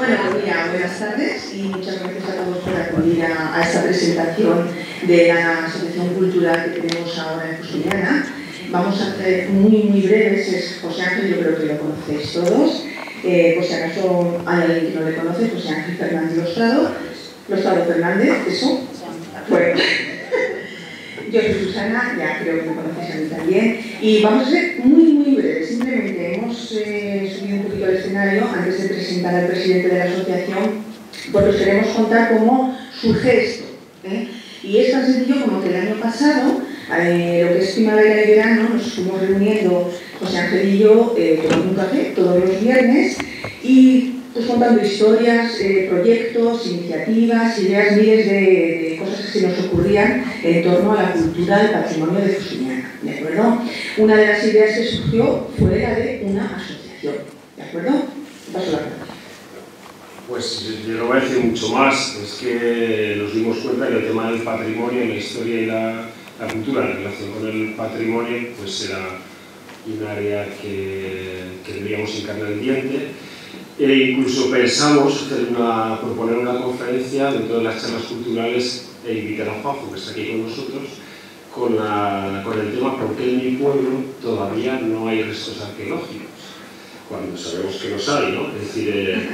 Bueno, pues mira, buenas tardes y muchas gracias a todos por acudir a esta presentación de la Asociación Cultural que tenemos ahora en Justiniana. Vamos a hacer muy breves. Es José Ángel, yo creo que lo conocéis todos. Por si acaso hay alguien que no le conoce, José Ángel Fernández Lostado Fernández, ¿eso? Bueno. Yo soy Susana, ya creo que me conocéis a mí también, y vamos a ser muy breves. Simplemente hemos subido un poquito al escenario antes de presentar al presidente de la asociación, porque os queremos contar cómo surge esto. Y es tan sencillo como que el año pasado, lo que es primavera y verano, nos estuvimos reuniendo José Ángel y yo tomando un café todos los viernes y pues contando historias, proyectos, iniciativas, ideas, miles de cosas que se nos ocurrían en torno a la cultura del patrimonio de Justiniana, ¿de acuerdo? Una de las ideas que surgió fue la de una asociación, ¿de acuerdo? Paso la palabra. Pues yo no voy a decir mucho más, es que nos dimos cuenta que el tema del patrimonio, la historia y la cultura en relación con el patrimonio, pues era un área que debíamos hincarle el diente. E incluso pensamos proponer una conferencia dentro de las charlas culturales e invitar a Juanjo, que está aquí con nosotros, con el tema ¿por qué en mi pueblo todavía no hay restos arqueológicos? Cuando sabemos que los hay, ¿no? Es decir,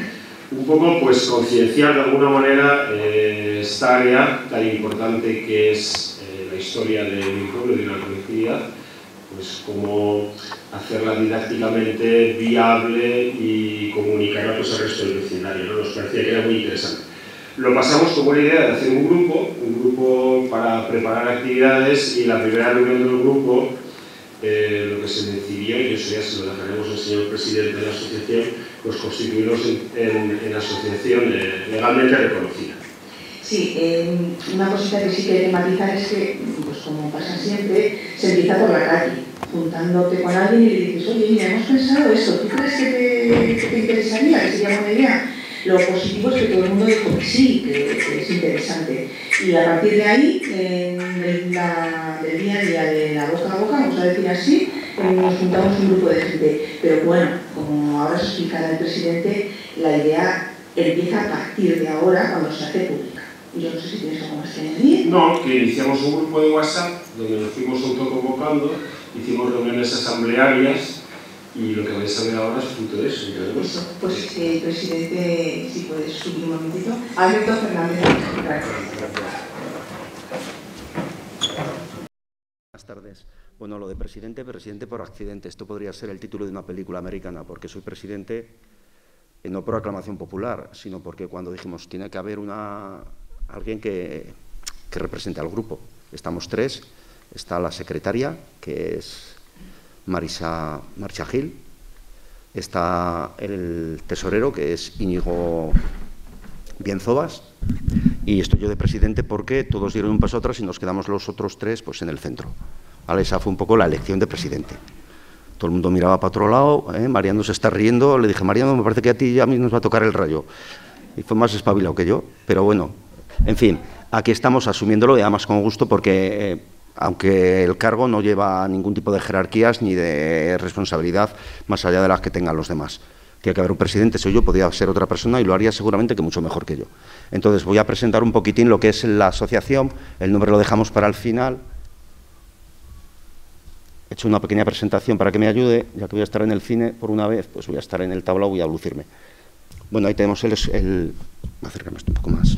un poco pues concienciar de alguna manera esta área tan importante que es la historia de mi pueblo y de la colectividad, pues cómo hacerla didácticamente viable y comunicarla pues, al resto del vecindario, ¿no? Nos parecía que era muy interesante. Lo pasamos como una idea de hacer un grupo para preparar actividades, y la primera reunión del grupo lo que se decidió, y eso ya se lo dejaremos al señor presidente de la asociación, pues constituirnos en asociación legalmente reconocida. Sí, una cosita que sí que hay que matizar es que, pues como pasa siempre, se empieza por la calle, juntándote con alguien y le dices, oye, mira, hemos pensado esto, ¿tú crees que te interesaría, que sería buena idea? Lo positivo es que todo el mundo dijo que sí, que es interesante. Y a partir de ahí, del día a día, de la boca a boca, vamos a decir así, nos juntamos un grupo de gente. Pero bueno, como ahora se explicará el presidente, la idea empieza a partir de ahora cuando se hace pública. Yo no sé si tienes algo más que añadir. No, que iniciamos un grupo de WhatsApp donde nos fuimos autoconvocando, hicimos reuniones asamblearias y lo que vais a ver ahora es fruto de eso. Pues presidente, si puedes subir un momentito. Alberto Fernández. Buenas tardes. Bueno, lo de presidente por accidente. Esto podría ser el título de una película americana, porque soy presidente no por aclamación popular, sino porque cuando dijimos tiene que haber alguien que represente al grupo. Estamos tres, está la secretaria, que es Marisa Gil, está el tesorero, que es Íñigo Bienzobas, y estoy yo de presidente porque todos dieron un paso atrás y nos quedamos los otros tres pues, en el centro. ¿Vale? Esa fue un poco la elección de presidente. Todo el mundo miraba para otro lado, Mariano se está riendo, le dije, Mariano, me parece que a ti y a mí nos va a tocar el rayo. Y fue más espabilado que yo, pero bueno, en fin, aquí estamos asumiéndolo y además con gusto porque, aunque el cargo no lleva ningún tipo de jerarquías ni de responsabilidad más allá de las que tengan los demás. Tiene que haber un presidente, soy yo, podría ser otra persona y lo haría seguramente que mucho mejor que yo. Entonces voy a presentar un poquitín lo que es la asociación, el nombre lo dejamos para el final. He hecho una pequeña presentación para que me ayude, ya que voy a estar en el cine por una vez, pues voy a estar en el tablao, voy a lucirme. Bueno, ahí tenemos acércame esto un poco más.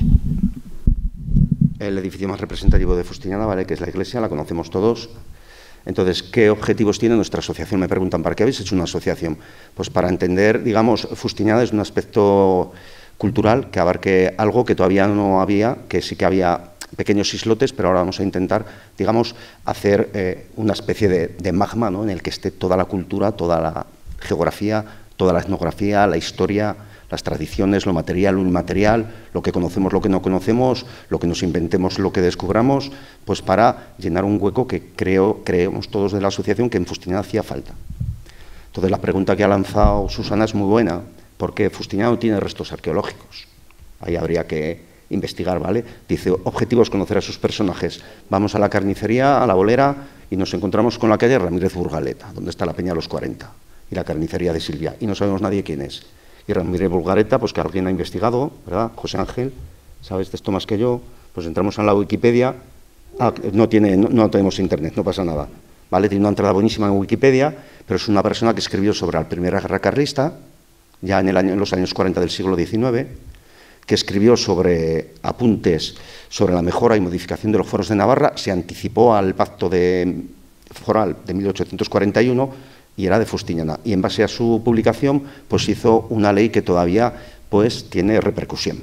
El edificio más representativo de Justiniana, ¿vale? Que es la iglesia, la conocemos todos. Entonces, ¿qué objetivos tiene nuestra asociación? Me preguntan, ¿para qué habéis hecho una asociación? Pues para entender, digamos, Justiniana es un aspecto cultural que abarque algo que todavía no había, que sí que había pequeños islotes, pero ahora vamos a intentar, digamos, hacer una especie de magma, ¿no? En el que esté toda la cultura, toda la geografía, toda la etnografía, la historia, las tradiciones, lo material, lo inmaterial, lo que conocemos, lo que no conocemos, lo que nos inventemos, lo que descubramos, pues para llenar un hueco que creemos todos de la asociación que en Justiniana hacía falta. Entonces la pregunta que ha lanzado Susana es muy buena, porque Justiniana no tiene restos arqueológicos. Ahí habría que investigar, ¿vale? Dice, objetivos, conocer a sus personajes. Vamos a la carnicería, a la bolera, y nos encontramos con la calle Ramírez Burgaleta, donde está la Peña de los 40, y la carnicería de Silvia, y no sabemos nadie quién es. Y Mire Bulgareta, pues que alguien ha investigado, ¿verdad? José Ángel, sabes de esto más que yo, pues entramos en la Wikipedia. No tenemos internet, no pasa nada. ¿Vale? Tiene una entrada buenísima en Wikipedia, pero es una persona que escribió sobre la Primera Guerra Carlista, ya en los años 40 del siglo XIX, que escribió sobre apuntes sobre la mejora y modificación de los foros de Navarra, se anticipó al pacto foral de 1841 y era de Fustiñana. Y en base a su publicación, pues hizo una ley que todavía pues tiene repercusión.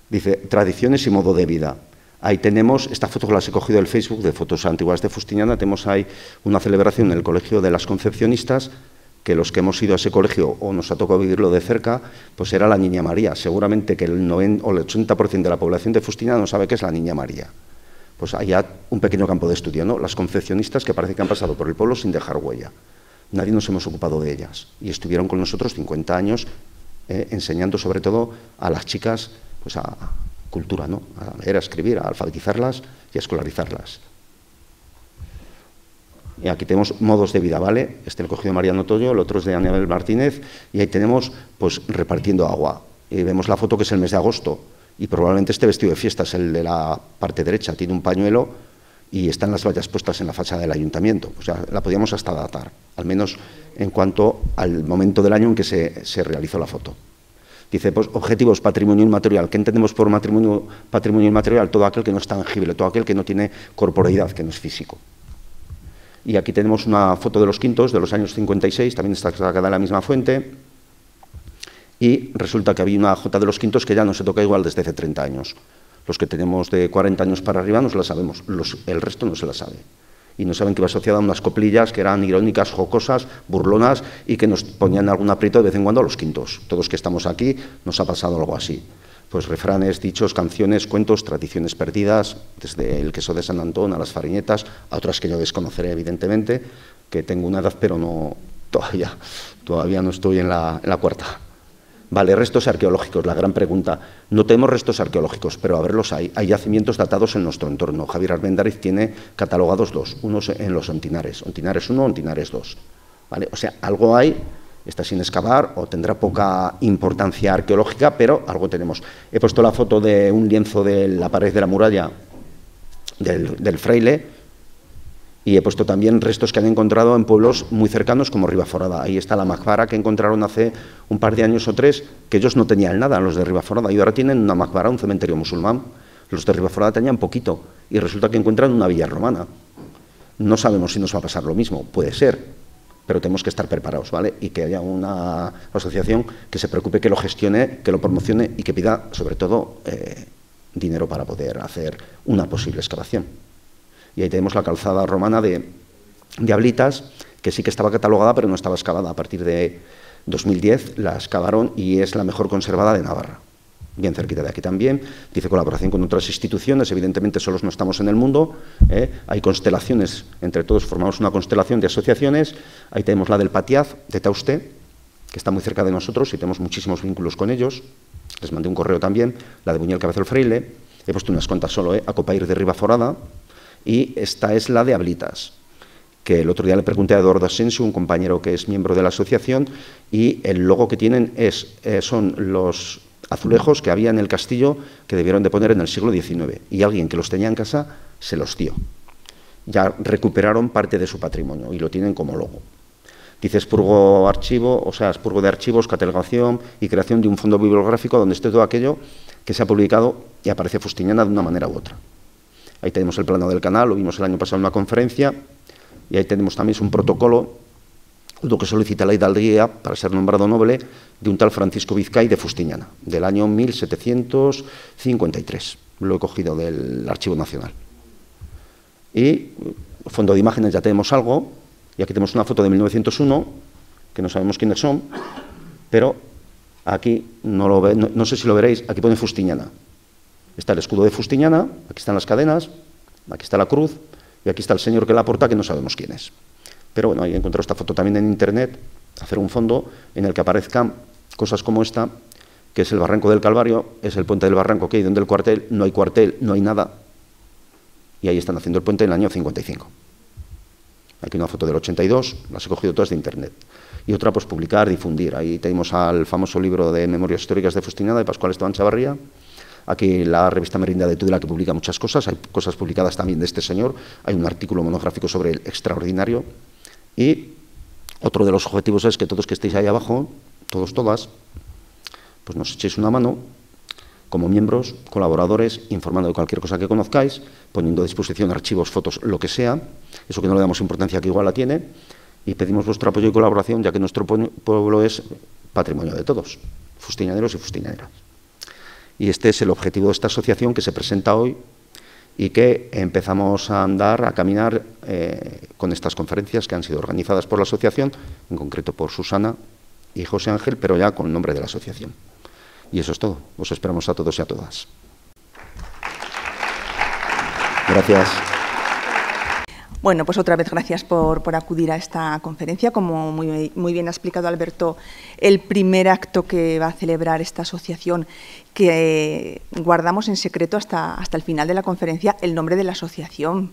Dice, tradiciones y modo de vida. Ahí tenemos, esta foto que las he cogido del Facebook, de fotos antiguas de Fustiñana, tenemos ahí una celebración en el Colegio de las Concepcionistas, que los que hemos ido a ese colegio o nos ha tocado vivirlo de cerca, pues era la Niña María. Seguramente que el 90 o el 80% de la población de Fustiñana no sabe qué es la Niña María. Pues allá un pequeño campo de estudio, ¿no? Las concepcionistas que parece que han pasado por el pueblo sin dejar huella. Nadie nos hemos ocupado de ellas. Y estuvieron con nosotros 50 años enseñando sobre todo a las chicas pues a cultura, ¿no? A leer, a escribir, a alfabetizarlas y a escolarizarlas. Y aquí tenemos modos de vida, ¿vale? Este lo he cogido Mariano Toyo, el otro es de Aníbal Martínez, y ahí tenemos, pues, repartiendo agua. Y vemos la foto que es el mes de agosto, y probablemente este vestido de fiesta es el de la parte derecha, tiene un pañuelo y están las vallas puestas en la fachada del ayuntamiento. O sea, la podíamos hasta datar, al menos en cuanto al momento del año en que se realizó la foto. Dice, pues, objetivos, patrimonio inmaterial. ¿Qué entendemos por patrimonio inmaterial? Todo aquel que no es tangible, todo aquel que no tiene corporeidad, que no es físico. Y aquí tenemos una foto de los quintos, de los años 56, también está sacada de la misma fuente. Y resulta que había una jota de los quintos que ya no se toca igual desde hace 30 años. Los que tenemos de 40 años para arriba nos la sabemos, el resto no se la sabe. Y no saben que iba asociada a unas coplillas que eran irónicas, jocosas, burlonas y que nos ponían algún aprieto de vez en cuando a los quintos. Todos que estamos aquí nos ha pasado algo así. Pues refranes, dichos, canciones, cuentos, tradiciones perdidas, desde el queso de San Antón a las fariñetas, a otras que yo desconoceré evidentemente, que tengo una edad pero no todavía no estoy en la cuarta. Vale, restos arqueológicos, la gran pregunta. No tenemos restos arqueológicos, pero a verlos hay. Hay yacimientos datados en nuestro entorno. Javier Armendáriz tiene catalogados dos, unos en los Ontinares, Ontinares 1, Ontinares 2. ¿Vale? O sea, algo hay, está sin excavar o tendrá poca importancia arqueológica, pero algo tenemos. He puesto la foto de un lienzo de la pared de la muralla del Fraile, y he puesto también restos que han encontrado en pueblos muy cercanos como Ribaforada. Ahí está la Makbara que encontraron hace un par de años o tres, que ellos no tenían nada, los de Ribaforada, y ahora tienen una Makbara, un cementerio musulmán. Los de Ribaforada tenían poquito, y resulta que encuentran una villa romana. No sabemos si nos va a pasar lo mismo, puede ser, pero tenemos que estar preparados, ¿vale? Y que haya una asociación que se preocupe, que lo gestione, que lo promocione y que pida, sobre todo, dinero para poder hacer una posible excavación. Y ahí tenemos la calzada romana de Ablitas, que sí que estaba catalogada, pero no estaba excavada. A partir de 2010 la excavaron y es la mejor conservada de Navarra. Bien cerquita de aquí también. Dice colaboración con otras instituciones, evidentemente solos no estamos en el mundo. Hay constelaciones, entre todos formamos una constelación de asociaciones. Ahí tenemos la del Patiaz, de Tauste, que está muy cerca de nosotros y tenemos muchísimos vínculos con ellos. Les mandé un correo también. La de Buñuel Cabezal Fraile. He puesto unas cuantas solo, a Copair de Ribaforada. Y esta es la de Ablitas, que el otro día le pregunté a Eduardo Asensio, un compañero que es miembro de la asociación, y el logo que tienen son los azulejos que había en el castillo que debieron de poner en el siglo XIX, y alguien que los tenía en casa se los dio. Ya recuperaron parte de su patrimonio y lo tienen como logo. Dice expurgo archivo, o sea, expurgo de archivos, catalogación y creación de un fondo bibliográfico donde esté todo aquello que se ha publicado y aparece Fustiñana de una manera u otra. Ahí tenemos el plano del canal, lo vimos el año pasado en una conferencia, y ahí tenemos también un protocolo, lo que solicita la hidalguía para ser nombrado noble de un tal Francisco Vizcay de Fustiñana, del año 1753. Lo he cogido del Archivo Nacional. Y fondo de imágenes ya tenemos algo, y aquí tenemos una foto de 1901, que no sabemos quiénes son, pero aquí no sé si lo veréis, aquí pone Fustiñana. Está el escudo de Fustiñana, aquí están las cadenas, aquí está la cruz, y aquí está el señor que la porta, que no sabemos quién es. Pero bueno, ahí he encontrado esta foto también en internet, hacer un fondo en el que aparezcan cosas como esta, que es el Barranco del Calvario, es el puente del barranco que hay donde el cuartel, no hay nada, y ahí están haciendo el puente en el año 55. Aquí una foto del 82, las he cogido todas de internet. Y otra, pues publicar, difundir. Ahí tenemos al famoso libro de Memorias Históricas de Fustiñana, de Pascual Esteban Chavarría. Aquí la revista Merinda de Tudela, que publica muchas cosas. Hay cosas publicadas también de este señor. Hay un artículo monográfico sobre el extraordinario. Y otro de los objetivos es que todos que estéis ahí abajo, todos, todas, pues nos echéis una mano como miembros, colaboradores, informando de cualquier cosa que conozcáis, poniendo a disposición archivos, fotos, lo que sea. Eso que no le damos importancia, que igual la tiene. Y pedimos vuestro apoyo y colaboración, ya que nuestro pueblo es patrimonio de todos, fustiñaneros y fustiñaneras. Y este es el objetivo de esta asociación que se presenta hoy y que empezamos a andar, a caminar con estas conferencias que han sido organizadas por la asociación, en concreto por Susana y José Ángel, pero ya con el nombre de la asociación. Y eso es todo. Os esperamos a todos y a todas. Gracias. Bueno, pues otra vez gracias por acudir a esta conferencia. Como muy bien ha explicado Alberto, el primer acto que va a celebrar esta asociación, que guardamos en secreto hasta el final de la conferencia el nombre de la asociación.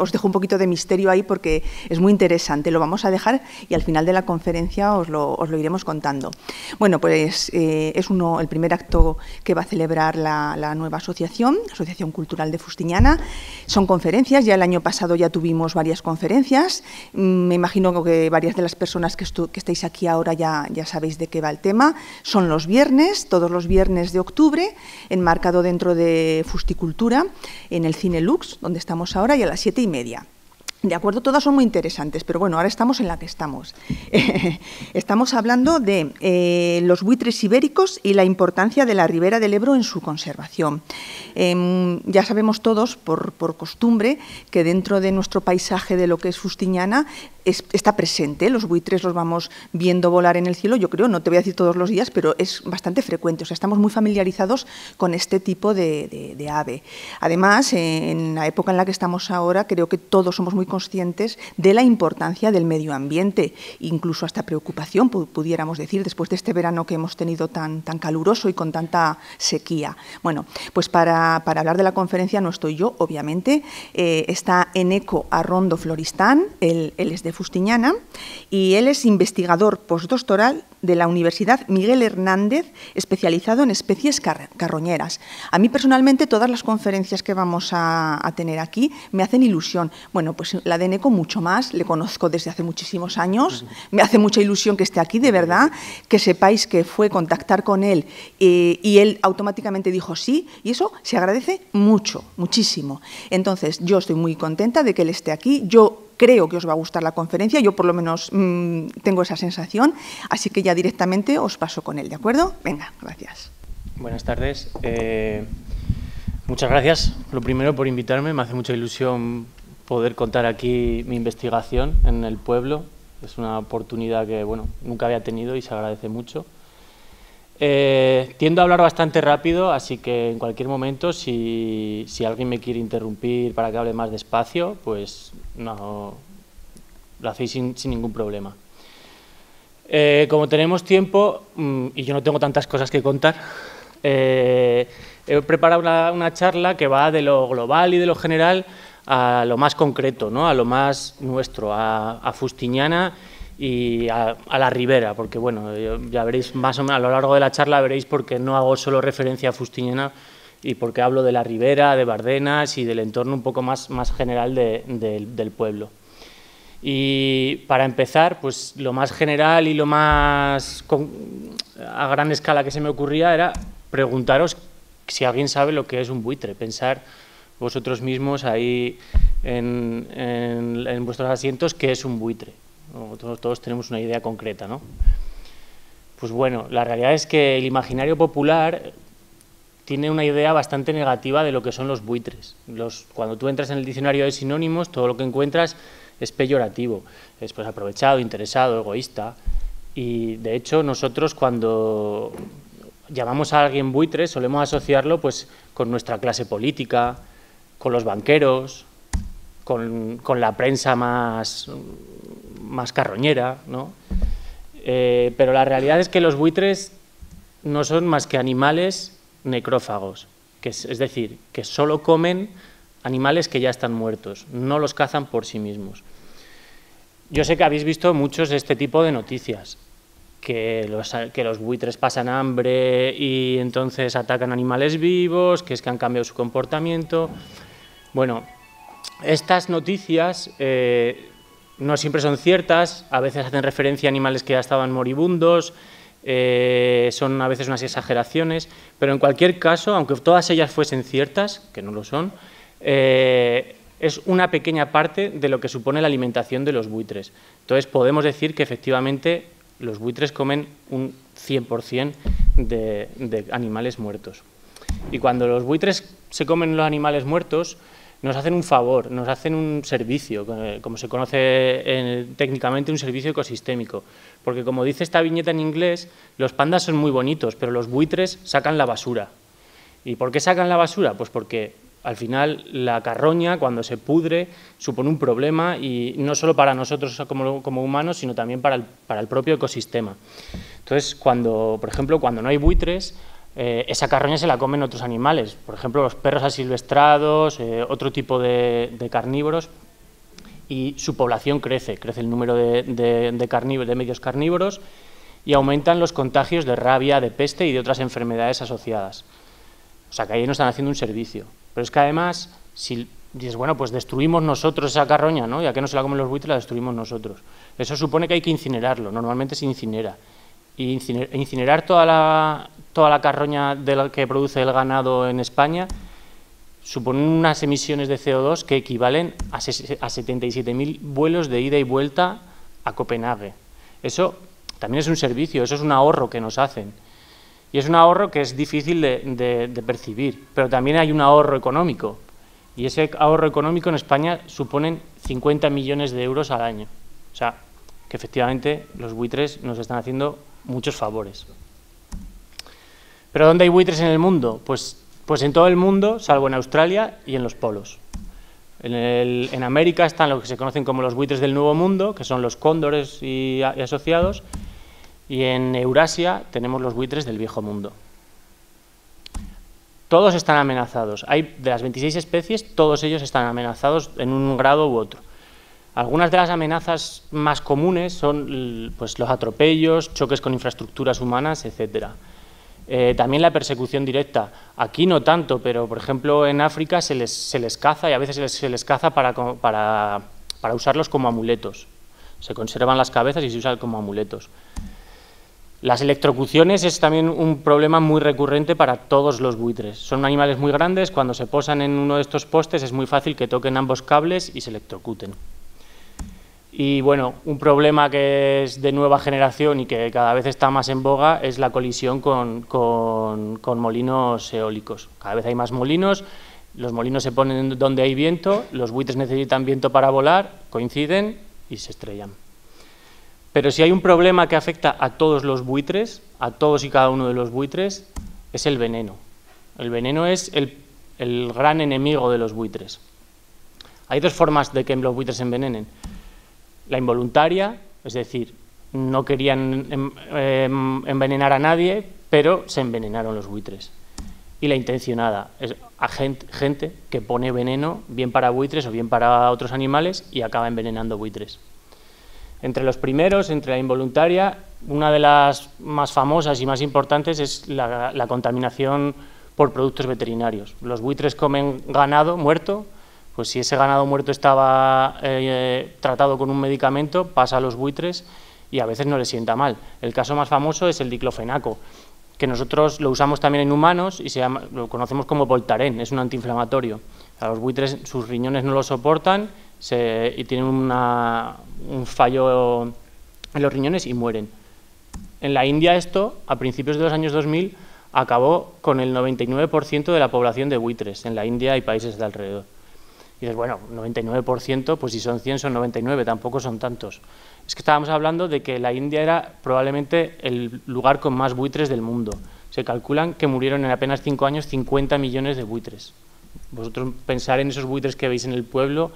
Os dejo un poquito de misterio ahí porque es muy interesante. Lo vamos a dejar y al final de la conferencia os lo iremos contando. Bueno, pues es el primer acto que va a celebrar la nueva asociación, Asociación Cultural de Fustiñana. Son conferencias, ya el año pasado ya tuvimos varias conferencias. Me imagino que varias de las personas que estáis aquí ahora ya sabéis de qué va el tema. Son los viernes, todos los viernes de octubre, enmarcado dentro de Fusticultura, en el Cine Lux, donde estamos ahora, y a las 7:30. De acuerdo, todas son muy interesantes, pero bueno, ahora estamos en la que estamos. Estamos hablando de los buitres ibéricos y la importancia de la ribera del Ebro en su conservación. Ya sabemos todos, por costumbre, que dentro de nuestro paisaje de lo que es Fustiñana está presente. Los buitres los vamos viendo volar en el cielo, yo creo, no te voy a decir todos los días, pero es bastante frecuente. O sea, estamos muy familiarizados con este tipo de ave. Además, en la época en la que estamos ahora, creo que todos somos muy conscientes de la importancia del medio ambiente, incluso hasta preocupación, pudiéramos decir, después de este verano que hemos tenido tan caluroso y con tanta sequía. Bueno, pues para hablar de la conferencia no estoy yo, obviamente, está Eneco Arrondo Floristán, él es de Fustiñana, y él es investigador postdoctoral de la Universidad Miguel Hernández, especializado en especies carroñeras. A mí personalmente todas las conferencias que vamos a tener aquí me hacen ilusión. Bueno, pues la de Eneco mucho más, le conozco desde hace muchísimos años, me hace mucha ilusión que esté aquí, de verdad, que sepáis que fue contactar con él y él automáticamente dijo sí, y eso se agradece mucho, muchísimo. Entonces, yo estoy muy contenta de que él esté aquí. Yo creo que os va a gustar la conferencia, yo por lo menos tengo esa sensación, así que ya directamente os paso con él, ¿de acuerdo? Venga, gracias. Buenas tardes. Muchas gracias, lo primero, por invitarme. Me hace mucha ilusión poder contar aquí mi investigación en el pueblo. Es una oportunidad que, bueno, nunca había tenido y se agradece mucho. Tiendo a hablar bastante rápido, así que en cualquier momento, si alguien me quiere interrumpir para que hable más despacio, pues no, lo hacéis sin ningún problema. Como tenemos tiempo, y yo no tengo tantas cosas que contar, he preparado una charla que va de lo global y de lo general a lo más concreto, ¿no? A lo más nuestro, a Fustiñana y a la ribera, porque bueno, ya veréis más o menos a lo largo de la charla, veréis por qué no hago solo referencia a Fustiñana y porque hablo de la ribera, de Bardenas y del entorno un poco más general del pueblo. Y para empezar, pues lo más general y lo más a gran escala que se me ocurría era preguntaros si alguien sabe lo que es un buitre, pensar vosotros mismos ahí en vuestros asientos qué es un buitre. Todos tenemos una idea concreta, ¿no? Pues bueno, la realidad es que el imaginario popular tiene una idea bastante negativa de lo que son los buitres. Cuando tú entras en el diccionario de sinónimos, todo lo que encuentras es peyorativo, es pues aprovechado, interesado, egoísta. Y de hecho nosotros cuando llamamos a alguien buitre solemos asociarlo pues con nuestra clase política, con los banqueros, con la prensa más carroñera, ¿no? Pero la realidad es que los buitres no son más que animales necrófagos, es decir, que solo comen animales que ya están muertos, no los cazan por sí mismos. Yo sé que habéis visto muchos este tipo de noticias, que los buitres pasan hambre y entonces atacan animales vivos, que es que han cambiado su comportamiento. Bueno, estas noticias no siempre son ciertas, a veces hacen referencia a animales que ya estaban moribundos, son a veces unas exageraciones, pero en cualquier caso, aunque todas ellas fuesen ciertas, que no lo son, es una pequeña parte de lo que supone la alimentación de los buitres. Entonces podemos decir que efectivamente los buitres comen un 100% de animales muertos. Y cuando los buitres se comen los animales muertos, nos hacen un favor, nos hacen un servicio, como se conoce técnicamente, un servicio ecosistémico. Porque como dice esta viñeta en inglés, los pandas son muy bonitos, pero los buitres sacan la basura. ¿Y por qué sacan la basura? Pues porque al final la carroña, cuando se pudre, supone un problema, y no solo para nosotros como humanos, sino también para el propio ecosistema. Entonces, por ejemplo, cuando no hay buitres, esa carroña se la comen otros animales, por ejemplo, los perros asilvestrados, otro tipo de carnívoros, y su población crece el número de medios carnívoros, y aumentan los contagios de rabia, de peste y de otras enfermedades asociadas. O sea, que ahí nos están haciendo un servicio. Pero es que además, si dices, bueno, pues destruimos nosotros esa carroña, ¿no? Ya que no se la comen los buitres, la destruimos nosotros. Eso supone que hay que incinerarlo, normalmente se incinera. Y incinerar toda la carroña que produce el ganado en España supone unas emisiones de CO2 que equivalen a 77.000 vuelos de ida y vuelta a Copenhague. Eso también es un servicio, eso es un ahorro que nos hacen. Y es un ahorro que es difícil de percibir, pero también hay un ahorro económico. Y ese ahorro económico en España suponen 50 millones de euros al año. O sea, que efectivamente los buitres nos están haciendo muchos favores. ¿Pero dónde hay buitres en el mundo? Pues en todo el mundo, salvo en Australia y en los polos. En América están lo que se conocen como los buitres del Nuevo Mundo, que son los cóndores y asociados, y en Eurasia tenemos los buitres del Viejo Mundo. Todos están amenazados. De las 26 especies, todos ellos están amenazados en un grado u otro. Algunas de las amenazas más comunes son pues, los atropellos, choques con infraestructuras humanas, etc. También la persecución directa. Aquí no tanto, pero por ejemplo en África se les caza, y a veces se les caza para usarlos como amuletos. Se conservan las cabezas y se usan como amuletos. Las electrocuciones es también un problema muy recurrente para todos los buitres. Son animales muy grandes, cuando se posan en uno de estos postes es muy fácil que toquen ambos cables y se electrocuten. Y bueno, un problema que es de nueva generación y que cada vez está más en boga es la colisión con molinos eólicos. Cada vez hay más molinos, los molinos se ponen donde hay viento, los buitres necesitan viento para volar, coinciden y se estrellan. Pero si hay un problema que afecta a todos los buitres, a todos y cada uno de los buitres, es el veneno. El veneno es el gran enemigo de los buitres. Hay dos formas de que los buitres se envenenen. La involuntaria, es decir, no querían envenenar a nadie, pero se envenenaron los buitres. Y la intencionada, es a gente que pone veneno bien para buitres o bien para otros animales y acaba envenenando buitres. Entre los primeros, entre la involuntaria, una de las más famosas y más importantes es la contaminación por productos veterinarios. Los buitres comen ganado muerto, pues si ese ganado muerto estaba tratado con un medicamento, pasa a los buitres y a veces no les sienta mal. El caso más famoso es el diclofenaco, que nosotros lo usamos también en humanos y lo conocemos como Voltaren, es un antiinflamatorio. A los buitres sus riñones no lo soportan y tienen un fallo en los riñones y mueren. En la India esto, a principios de los años 2000, acabó con el 99% de la población de buitres en la India y países de alrededor. Y dices, bueno, 99%, pues si son 100 son 99, tampoco son tantos. Es que estábamos hablando de que la India era probablemente el lugar con más buitres del mundo. Se calculan que murieron en apenas 5 años 50 millones de buitres. Vosotros pensar en esos buitres que veis en el pueblo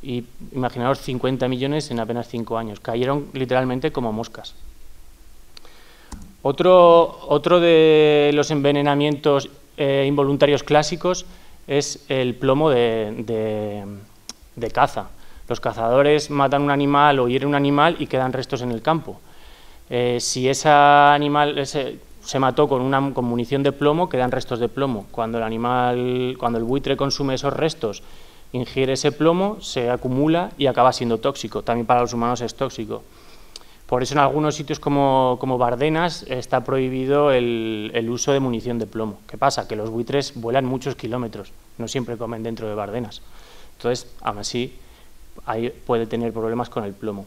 y imaginaos 50 millones en apenas 5 años. Cayeron literalmente como moscas. Otro de los envenenamientos involuntarios clásicos es el plomo de caza. Los cazadores matan un animal o hieren un animal y quedan restos en el campo. Si ese animal se mató con munición de plomo, quedan restos de plomo. Cuando el buitre consume esos restos, ingiere ese plomo, se acumula y acaba siendo tóxico. También para los humanos es tóxico. Por eso en algunos sitios como Bardenas está prohibido el uso de munición de plomo. ¿Qué pasa? Que los buitres vuelan muchos kilómetros, no siempre comen dentro de Bardenas. Entonces, aún así, ahí puede tener problemas con el plomo.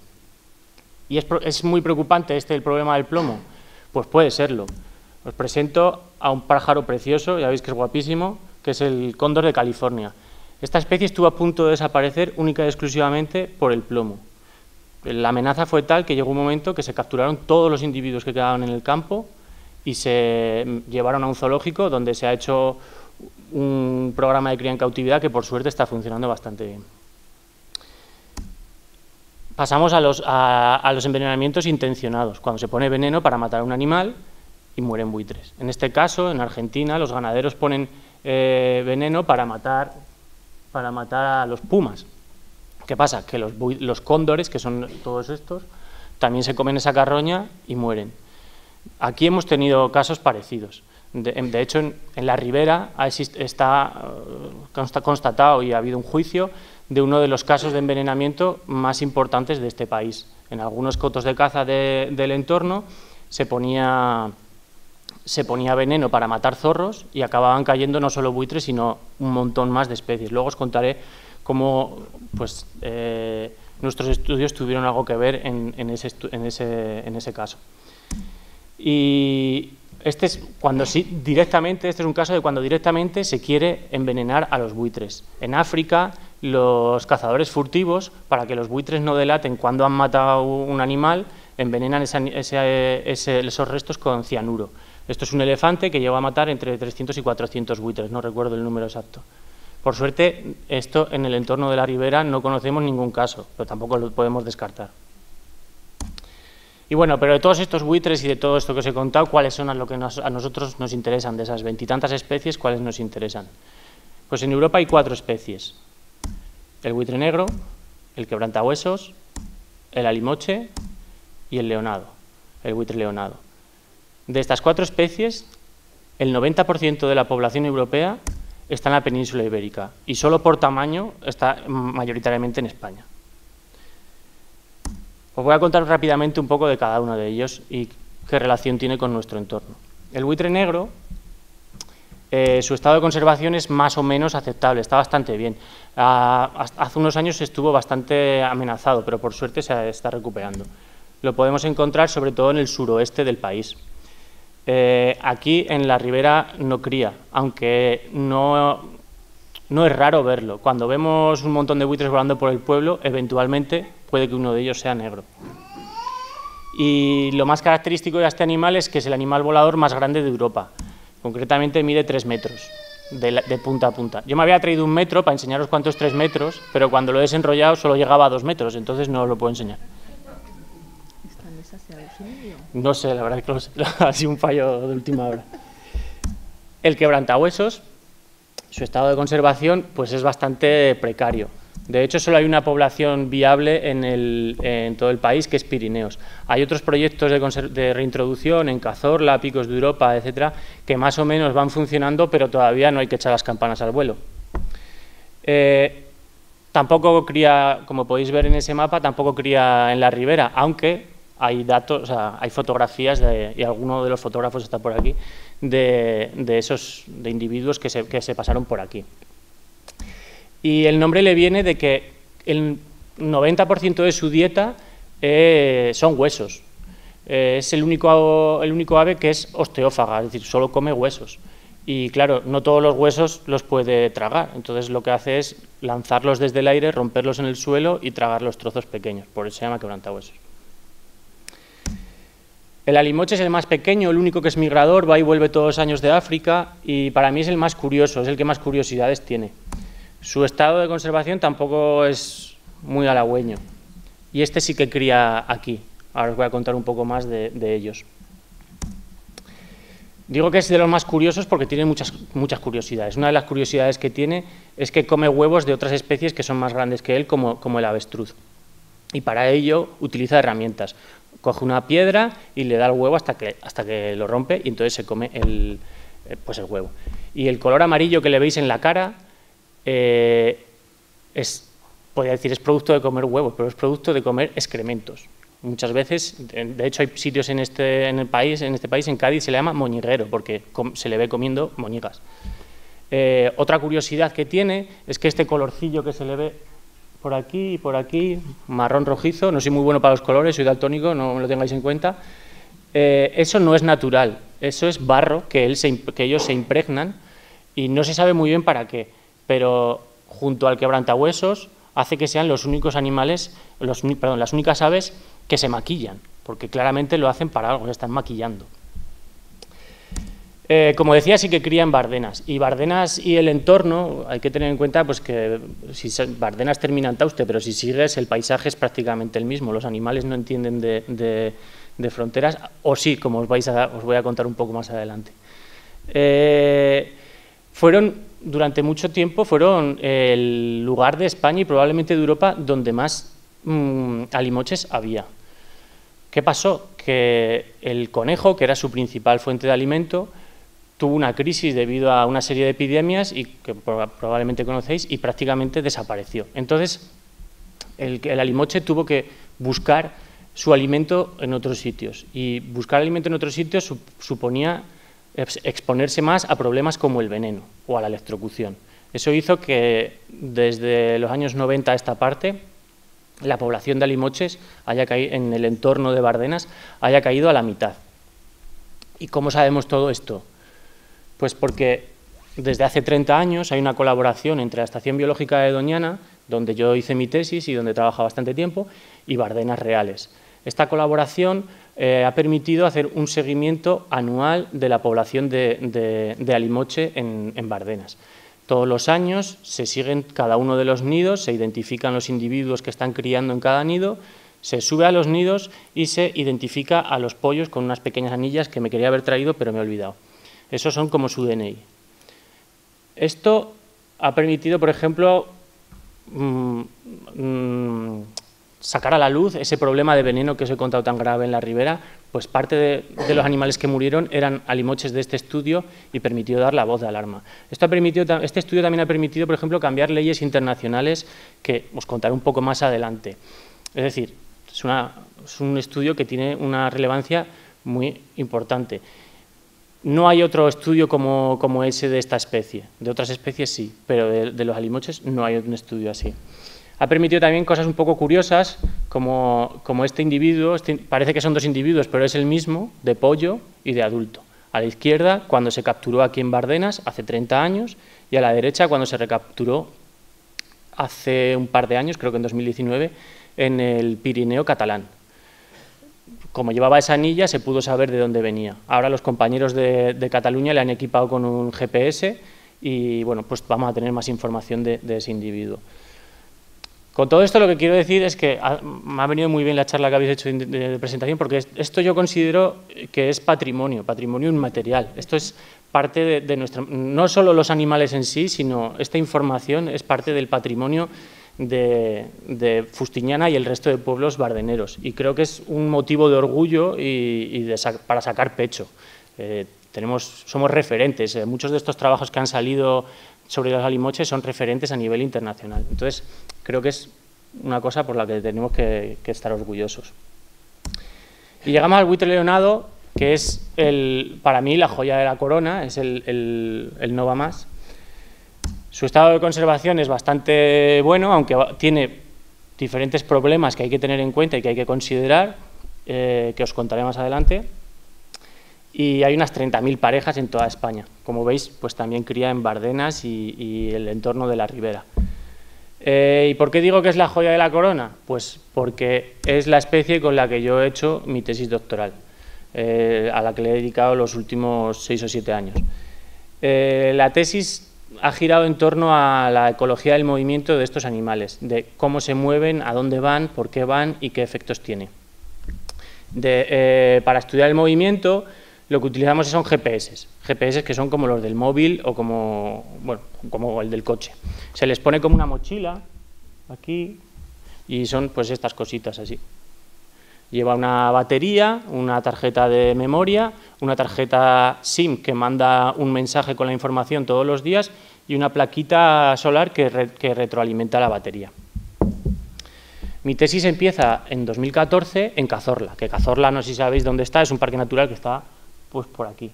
¿Y es muy preocupante el problema del plomo? Pues puede serlo. Os presento a un pájaro precioso, ya veis que es guapísimo, que es el cóndor de California. Esta especie estuvo a punto de desaparecer única y exclusivamente por el plomo. La amenaza fue tal que llegó un momento que se capturaron todos los individuos que quedaban en el campo y se llevaron a un zoológico donde se ha hecho un programa de cría en cautividad que por suerte está funcionando bastante bien. Pasamos a los envenenamientos intencionados, cuando se pone veneno para matar a un animal y mueren buitres. En este caso, en Argentina, los ganaderos ponen veneno para matar a los pumas. ¿Qué pasa? Que los cóndores, que son todos estos, también se comen esa carroña y mueren. Aquí hemos tenido casos parecidos. De hecho, en la Ribera está constatado y ha habido un juicio de uno de los casos de envenenamiento más importantes de este país. En algunos cotos de caza del entorno se ponía veneno para matar zorros y acababan cayendo no solo buitres, sino un montón más de especies. Luego os contaré cómo nuestros estudios tuvieron algo que ver en ese caso. Y este es un caso de cuando directamente se quiere envenenar a los buitres. En África, los cazadores furtivos, para que los buitres no delaten cuando han matado un animal, envenenan esos restos con cianuro. Esto es un elefante que llegó a matar entre 300 y 400 buitres, no recuerdo el número exacto. Por suerte, esto en el entorno de la Ribera no conocemos ningún caso, pero tampoco lo podemos descartar. Y bueno, pero de todos estos buitres y de todo esto que os he contado, ¿cuáles son lo que a nosotros nos interesan? De esas 20 y tantas especies, ¿cuáles nos interesan? Pues en Europa hay 4 especies. El buitre negro, el quebrantahuesos, el alimoche y el leonado, el buitre leonado. De estas 4 especies, el 90% de la población europea está en la península ibérica y solo por tamaño está mayoritariamente en España. Os voy a contar rápidamente un poco de cada uno de ellos y qué relación tiene con nuestro entorno. El buitre negro, su estado de conservación es más o menos aceptable, está bastante bien. Hace unos años estuvo bastante amenazado, pero por suerte se está recuperando. Lo podemos encontrar sobre todo en el suroeste del país. Aquí en la Ribera no cría, aunque no es raro verlo. Cuando vemos un montón de buitres volando por el pueblo, eventualmente puede que uno de ellos sea negro. Y lo más característico de este animal es que es el animal volador más grande de Europa. Concretamente mide 3 metros, de punta a punta. Yo me había traído 1 metro para enseñaros cuánto es 3 metros, pero cuando lo he desenrollado solo llegaba a 2 metros, entonces no os lo puedo enseñar. No sé, la verdad es que ha sido un fallo de última hora. El quebrantahuesos, su estado de conservación pues es bastante precario. De hecho, solo hay una población viable en todo el país, que es Pirineos. Hay otros proyectos de reintroducción en Cazorla, Picos de Europa, etcétera, que más o menos van funcionando, pero todavía no hay que echar las campanas al vuelo. Tampoco cría, como podéis ver en ese mapa, tampoco cría en la Ribera, aunque hay datos, o sea, hay fotografías, y alguno de los fotógrafos está por aquí, de individuos que se pasaron por aquí. Y el nombre le viene de que el 90% de su dieta son huesos. Es el único ave que es osteófaga, es decir, solo come huesos. Y claro, no todos los huesos los puede tragar, entonces lo que hace es lanzarlos desde el aire, romperlos en el suelo y tragar los trozos pequeños, por eso se llama quebrantahuesos. El alimoche es el más pequeño, el único que es migrador, va y vuelve todos los años de África y para mí es el más curioso, es el que más curiosidades tiene. Su estado de conservación tampoco es muy halagüeño y este sí que cría aquí. Ahora os voy a contar un poco más de ellos. Digo que es de los más curiosos porque tiene muchas curiosidades. Una de las curiosidades que tiene es que come huevos de otras especies que son más grandes que él, como el avestruz. Y para ello utiliza herramientas. Coge una piedra y le da el huevo hasta que lo rompe y entonces se come el huevo. Y el color amarillo que le veis en la cara podría decir, es producto de comer huevos, pero es producto de comer excrementos. Muchas veces, de hecho hay sitios en este país, en Cádiz, se le llama moñiguero, porque se le ve comiendo moñigas. Otra curiosidad que tiene es que este colorcillo que se le ve por aquí, marrón rojizo, no soy muy bueno para los colores, soy daltónico, no me lo tengáis en cuenta, eso no es natural, eso es barro que ellos se impregnan y no se sabe muy bien para qué, pero junto al quebrantahuesos hace que sean los únicos animales, las únicas aves que se maquillan, porque claramente lo hacen para algo, se están maquillando. Como decía, sí que cría en Bardenas, y Bardenas y el entorno, hay que tener en cuenta pues, que si Bardenas termina en Tauste, pero si sigues, el paisaje es prácticamente el mismo, los animales no entienden de fronteras, o sí, como os voy a contar un poco más adelante. Durante mucho tiempo fueron el lugar de España y probablemente de Europa donde más alimoches había. ¿Qué pasó? Que el conejo, que era su principal fuente de alimento, tuvo una crisis debido a una serie de epidemias y que probablemente conocéis y prácticamente desapareció. Entonces, el alimoche tuvo que buscar su alimento en otros sitios y buscar alimento en otros sitios suponía exponerse más a problemas como el veneno o a la electrocución. Eso hizo que desde los años 90 a esta parte la población de alimoches en el entorno de Bardenas haya caído a la mitad. ¿Y cómo sabemos todo esto? Pues porque desde hace 30 años hay una colaboración entre la Estación Biológica de Doñana, donde yo hice mi tesis y donde he trabajado bastante tiempo, y Bardenas Reales. Esta colaboración ha permitido hacer un seguimiento anual de la población de alimoche en Bardenas. Todos los años se siguen cada uno de los nidos, se identifican los individuos que están criando en cada nido, se sube a los nidos y se identifica a los pollos con unas pequeñas anillas que me quería haber traído pero me he olvidado. Esos son como su DNI. Esto ha permitido, por ejemplo, sacar a la luz ese problema de veneno que os he contado tan grave en la ribera, pues parte de los animales que murieron eran alimoches de este estudio y permitió dar la voz de alarma. Este estudio también ha permitido, por ejemplo, cambiar leyes internacionales que os contaré un poco más adelante. Es decir, es un estudio que tiene una relevancia muy importante. No hay otro estudio como ese de esta especie. De otras especies sí, pero de los alimoches no hay un estudio así. Ha permitido también cosas un poco curiosas, como este individuo, parece que son dos individuos, pero es el mismo, de pollo y de adulto. A la izquierda, cuando se capturó aquí en Bardenas, hace 30 años, y a la derecha, cuando se recapturó hace un par de años, creo que en 2019, en el Pirineo catalán. Como llevaba esa anilla, se pudo saber de dónde venía. Ahora los compañeros de Cataluña le han equipado con un GPS y bueno, pues vamos a tener más información de ese individuo. Con todo esto lo que quiero decir es que me ha venido muy bien la charla que habéis hecho de presentación, porque esto yo considero que es patrimonio inmaterial. Esto es parte de nuestra... No solo los animales en sí, sino esta información es parte del patrimonio de Fustiñana y el resto de pueblos bardeneros. Y creo que es un motivo de orgullo para sacar pecho. Somos referentes. Muchos de estos trabajos que han salido sobre los alimoches son referentes a nivel internacional. Entonces, creo que es una cosa por la que tenemos que estar orgullosos. Y llegamos al buitre leonado, que es para mí la joya de la corona, es el no va más. Su estado de conservación es bastante bueno, aunque tiene diferentes problemas que hay que tener en cuenta y que hay que considerar, que os contaré más adelante. Y hay unas 30.000 parejas en toda España. Como veis, pues también cría en Bardenas y el entorno de la ribera. ¿Y por qué digo que es la joya de la corona? Pues porque es la especie con la que yo he hecho mi tesis doctoral, a la que le he dedicado los últimos 6 o 7 años. La tesis ha girado en torno a la ecología del movimiento de estos animales, de cómo se mueven, a dónde van, por qué van y qué efectos tiene. Para estudiar el movimiento lo que utilizamos son GPS. GPS que son como los del móvil o como, bueno, como el del coche. Se les pone como una mochila aquí y son pues estas cositas así. Lleva una batería, una tarjeta de memoria, una tarjeta SIM que manda un mensaje con la información todos los días y una plaquita solar que retroalimenta la batería. Mi tesis empieza en 2014 en Cazorla, que Cazorla, no sé si sabéis dónde está, es un parque natural que está pues por aquí.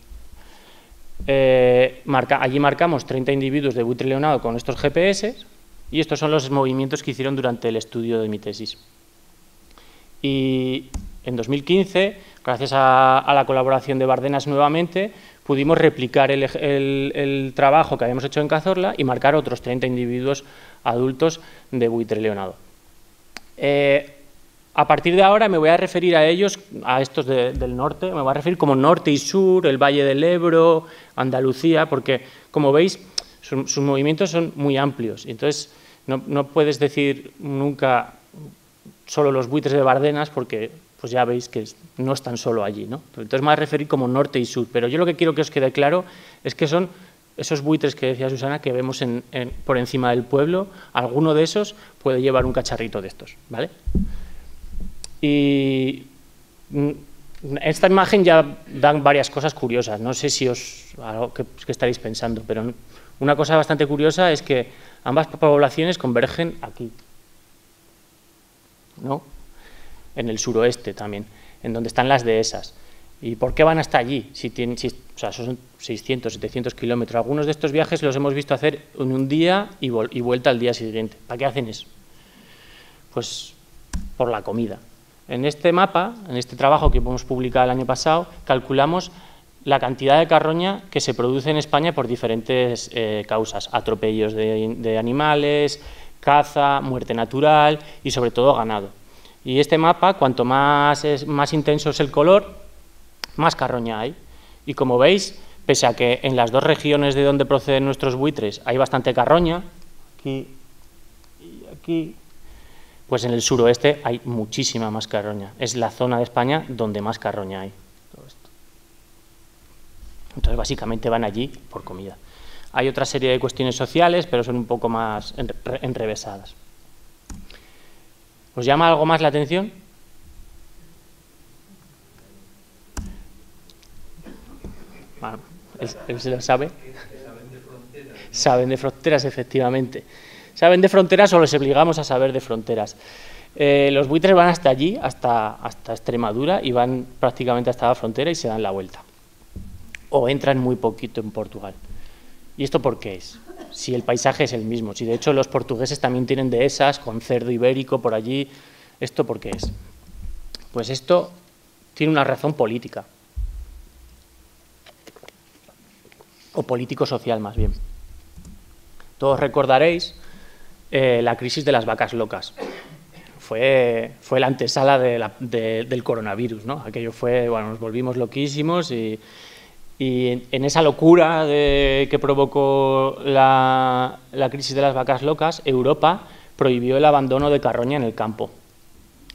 Allí marcamos 30 individuos de buitre leonado con estos GPS y estos son los movimientos que hicieron durante el estudio de mi tesis. Y en 2015, gracias a la colaboración de Bardenas nuevamente, pudimos replicar el trabajo que habíamos hecho en Cazorla y marcar otros 30 individuos adultos de buitre leonado. A partir de ahora me voy a referir a ellos, a estos del norte, me voy a referir como norte y sur, el Valle del Ebro, Andalucía, porque, como veis, sus movimientos son muy amplios. Entonces, no puedes decir nunca solo los buitres de Bardenas, porque pues ya veis que no están solo allí, ¿no? Entonces me voy a referir como norte y sur. Pero yo lo que quiero que os quede claro es que son esos buitres que decía Susana que vemos por encima del pueblo, alguno de esos puede llevar un cacharrito de estos, ¿vale? Y esta imagen ya dan varias cosas curiosas, no sé si algo que estaréis pensando, pero una cosa bastante curiosa es que ambas poblaciones convergen aquí, ¿no? En el suroeste también, en donde están las dehesas. ¿Y por qué van hasta allí? O sea, son 600, 700 kilómetros. Algunos de estos viajes los hemos visto hacer en un día y vuelta al día siguiente. ¿Para qué hacen eso? Pues por la comida. En este mapa, en este trabajo que hemos publicado el año pasado, calculamos la cantidad de carroña que se produce en España por diferentes causas. Atropellos de animales, caza, muerte natural y sobre todo ganado. Y este mapa, cuanto más intenso es el color, más carroña hay. Y como veis, pese a que en las dos regiones de donde proceden nuestros buitres hay bastante carroña, aquí y aquí, pues en el suroeste hay muchísima más carroña. Es la zona de España donde más carroña hay. Entonces, básicamente van allí por comida. Hay otra serie de cuestiones sociales, pero son un poco más enrevesadas. ¿Os llama algo más la atención? Bueno, él se lo sabe. Saben de fronteras, efectivamente. Saben de fronteras o les obligamos a saber de fronteras. Los buitres van hasta allí, hasta Extremadura, y van prácticamente hasta la frontera y se dan la vuelta. O entran muy poquito en Portugal. ¿Y esto por qué es? Si el paisaje es el mismo, si de hecho los portugueses también tienen dehesas con cerdo ibérico por allí, ¿esto por qué es? Pues esto tiene una razón política. O político-social, más bien. Todos recordaréis la crisis de las vacas locas. Fue la antesala del coronavirus, ¿no? Aquello fue, bueno, nos volvimos loquísimos y en esa locura que provocó la crisis de las vacas locas, Europa prohibió el abandono de carroña en el campo.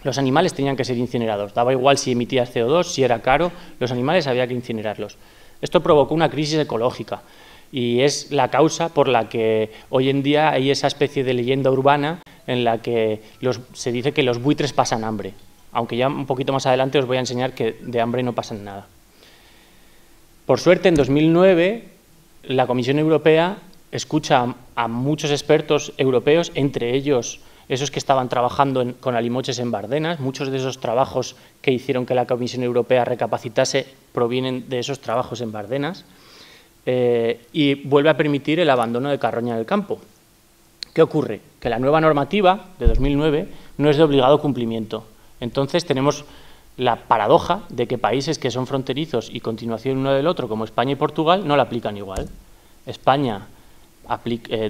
Los animales tenían que ser incinerados. Daba igual si emitía CO2, si era caro, los animales había que incinerarlos. Esto provocó una crisis ecológica y es la causa por la que hoy en día hay esa especie de leyenda urbana en la que se dice que los buitres pasan hambre, aunque ya un poquito más adelante os voy a enseñar que de hambre no pasan nada. Por suerte, en 2009, la Comisión Europea escucha a muchos expertos europeos, entre ellos esos que estaban trabajando con alimoches en Bardenas. Muchos de esos trabajos que hicieron que la Comisión Europea recapacitase provienen de esos trabajos en Bardenas, y vuelve a permitir el abandono de carroña en el campo. ¿Qué ocurre? Que la nueva normativa de 2009 no es de obligado cumplimiento. Entonces tenemos la paradoja de que países que son fronterizos y continuación uno del otro, como España y Portugal, no la aplican igual. España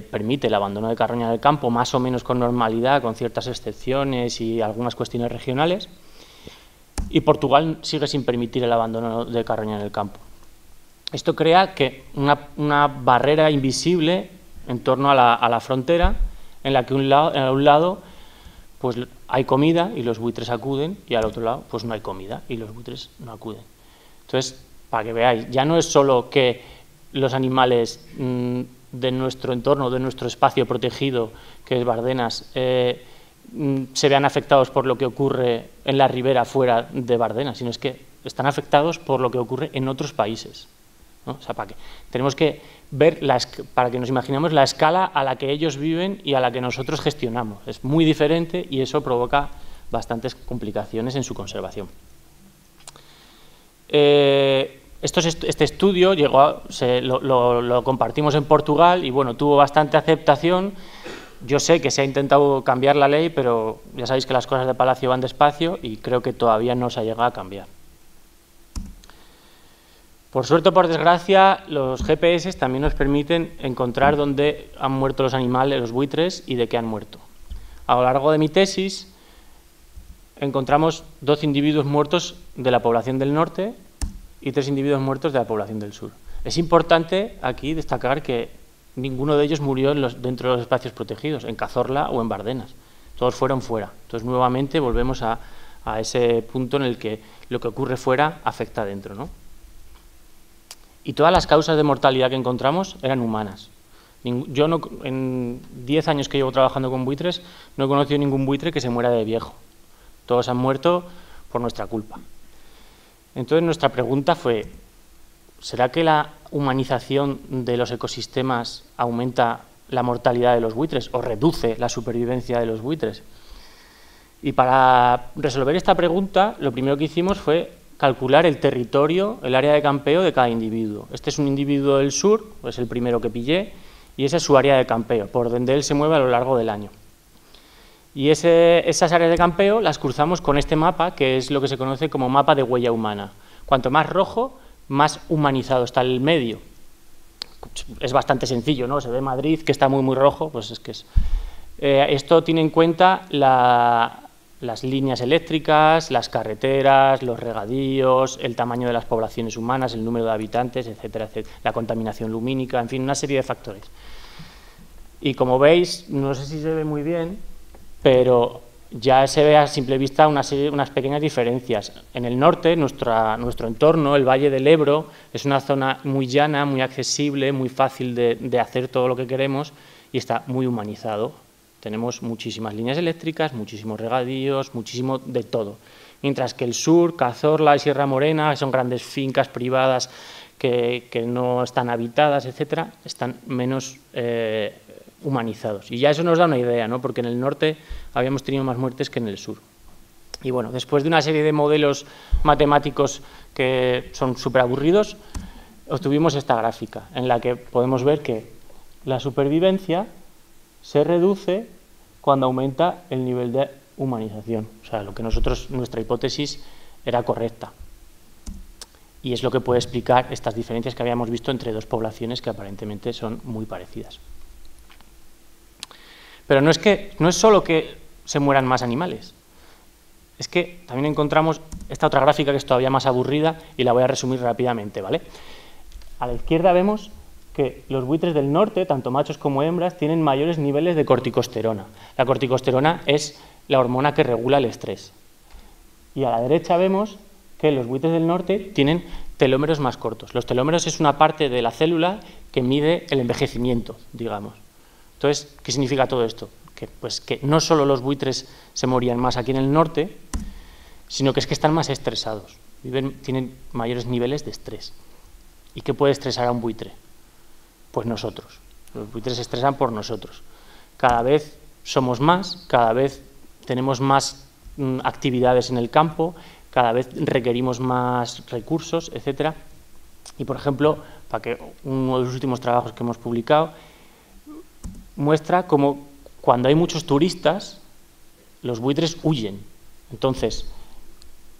permite el abandono de carroña en el campo más o menos con normalidad, con ciertas excepciones y algunas cuestiones regionales, y Portugal sigue sin permitir el abandono de carroña en el campo. Esto crea que una barrera invisible en torno a la frontera, en la que a un lado pues hay comida y los buitres acuden, y al otro lado pues no hay comida y los buitres no acuden. Entonces, para que veáis, ya no es solo que los animales de nuestro entorno, de nuestro espacio protegido, que es Bardenas, se vean afectados por lo que ocurre en la ribera fuera de Bardenas, sino es que están afectados por lo que ocurre en otros países, ¿no? O sea, tenemos que ver, para que nos imaginemos la escala a la que ellos viven y a la que nosotros gestionamos. Es muy diferente y eso provoca bastantes complicaciones en su conservación. Este estudio lo compartimos en Portugal y bueno, tuvo bastante aceptación. Yo sé que se ha intentado cambiar la ley, pero ya sabéis que las cosas de Palacio van despacio y creo que todavía no se ha llegado a cambiar. Por suerte o por desgracia, los GPS también nos permiten encontrar dónde han muerto los animales, los buitres, y de qué han muerto. A lo largo de mi tesis encontramos 12 individuos muertos de la población del norte y 3 individuos muertos de la población del sur. Es importante aquí destacar que ninguno de ellos murió dentro de los espacios protegidos, en Cazorla o en Bardenas. Todos fueron fuera. Entonces, nuevamente, volvemos a ese punto en el que lo que ocurre fuera afecta dentro, ¿no? Y todas las causas de mortalidad que encontramos eran humanas. Yo en 10 años que llevo trabajando con buitres, no he conocido ningún buitre que se muera de viejo. Todos han muerto por nuestra culpa. Entonces, nuestra pregunta fue: ¿será que la humanización de los ecosistemas aumenta la mortalidad de los buitres o reduce la supervivencia de los buitres? Y para resolver esta pregunta, lo primero que hicimos fue calcular el territorio, el área de campeo de cada individuo. Este es un individuo del sur, es el primero que pillé, y esa es su área de campeo, por donde él se mueve a lo largo del año. Y esas áreas de campeo las cruzamos con este mapa, que es lo que se conoce como mapa de huella humana. Cuanto más rojo, más humanizado está el medio. Es bastante sencillo, ¿no? Se ve Madrid, que está muy, muy rojo, pues es que es... esto tiene en cuenta las líneas eléctricas, las carreteras, los regadíos, el tamaño de las poblaciones humanas, el número de habitantes, etcétera, etcétera, la contaminación lumínica, en fin, una serie de factores. Y como veis, no sé si se ve muy bien, pero ya se ve a simple vista unas pequeñas diferencias. En el norte, nuestro entorno, el Valle del Ebro, es una zona muy llana, muy accesible, muy fácil de hacer todo lo que queremos y está muy humanizado. Tenemos muchísimas líneas eléctricas, muchísimos regadíos, muchísimo de todo. Mientras que el sur, Cazorla y Sierra Morena, son grandes fincas privadas que no están habitadas, etcétera, están menos humanizados. Y ya eso nos da una idea, ¿no? Porque en el norte habíamos tenido más muertes que en el sur. Y bueno, después de una serie de modelos matemáticos que son súper aburridos, obtuvimos esta gráfica en la que podemos ver que la supervivencia se reduce cuando aumenta el nivel de humanización. O sea, lo que nuestra hipótesis era correcta. Y es lo que puede explicar estas diferencias que habíamos visto entre dos poblaciones que aparentemente son muy parecidas. Pero no es solo que se mueran más animales. Es que también encontramos esta otra gráfica que es todavía más aburrida y la voy a resumir rápidamente, ¿vale? A la izquierda vemos que los buitres del norte, tanto machos como hembras, tienen mayores niveles de corticosterona. La corticosterona es la hormona que regula el estrés. Y a la derecha vemos que los buitres del norte tienen telómeros más cortos. Los telómeros es una parte de la célula que mide el envejecimiento, digamos. Entonces, ¿qué significa todo esto? Pues que no solo los buitres se morían más aquí en el norte, sino que es que están más estresados, tienen mayores niveles de estrés. ¿Y qué puede estresar a un buitre? Pues nosotros. Los buitres se estresan por nosotros. Cada vez somos más, cada vez tenemos más actividades en el campo, cada vez requerimos más recursos, etcétera. Y, por ejemplo, uno de los últimos trabajos que hemos publicado muestra cómo cuando hay muchos turistas, los buitres huyen. Entonces,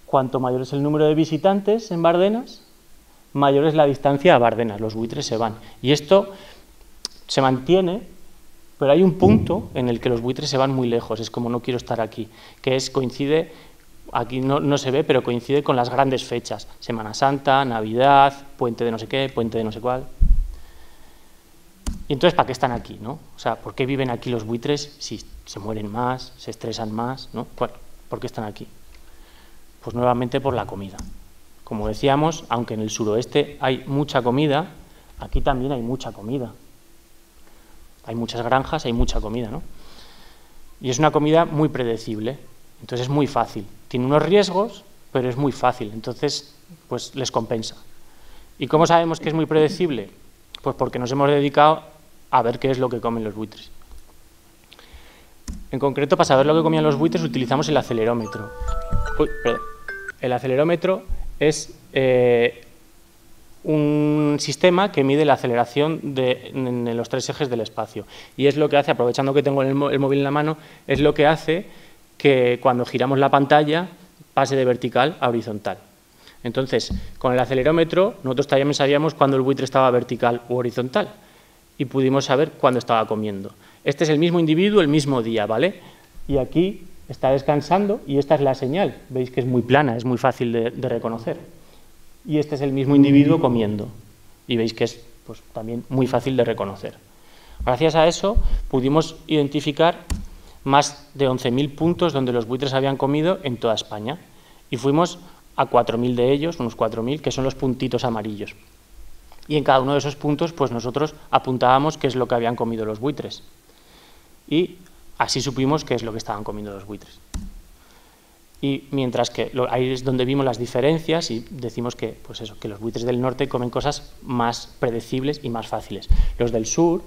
cuanto mayor es el número de visitantes en Bardenas, mayor es la distancia a Bardenas, los buitres se van. Y esto se mantiene, pero hay un punto en el que los buitres se van muy lejos, es como no quiero estar aquí, que coincide, aquí no se ve, pero coincide con las grandes fechas, Semana Santa, Navidad, puente de no sé qué, puente de no sé cuál. Y entonces, ¿para qué están aquí, no? O sea, ¿por qué viven aquí los buitres si se mueren más, se estresan más, ¿no? ¿Por qué están aquí? Pues nuevamente por la comida. Como decíamos, aunque en el suroeste hay mucha comida, aquí también hay mucha comida. Hay muchas granjas, hay mucha comida, ¿no? Y es una comida muy predecible, entonces es muy fácil. Tiene unos riesgos, pero es muy fácil, entonces pues les compensa. ¿Y cómo sabemos que es muy predecible? Pues porque nos hemos dedicado a ver qué es lo que comen los buitres. En concreto, para saber lo que comían los buitres utilizamos el acelerómetro. Uy, perdón. El acelerómetro es un sistema que mide la aceleración en los 3 ejes del espacio. Y es lo que hace, aprovechando que tengo el móvil en la mano, es lo que hace que cuando giramos la pantalla pase de vertical a horizontal. Entonces, con el acelerómetro, nosotros también sabíamos cuándo el buitre estaba vertical u horizontal y pudimos saber cuándo estaba comiendo. Este es el mismo individuo, el mismo día, ¿vale? Y aquí está descansando y esta es la señal. Veis que es muy plana, es muy fácil de reconocer. Y este es el mismo individuo comiendo. Y veis que es pues, también muy fácil de reconocer. Gracias a eso pudimos identificar más de 11.000 puntos donde los buitres habían comido en toda España. Y fuimos a 4.000 de ellos, unos 4.000, que son los puntitos amarillos. Y en cada uno de esos puntos pues nosotros apuntábamos qué es lo que habían comido los buitres. Y así supimos qué es lo que estaban comiendo los buitres. Y mientras que ahí es donde vimos las diferencias y decimos que, pues eso, que los buitres del norte comen cosas más predecibles y más fáciles. Los del sur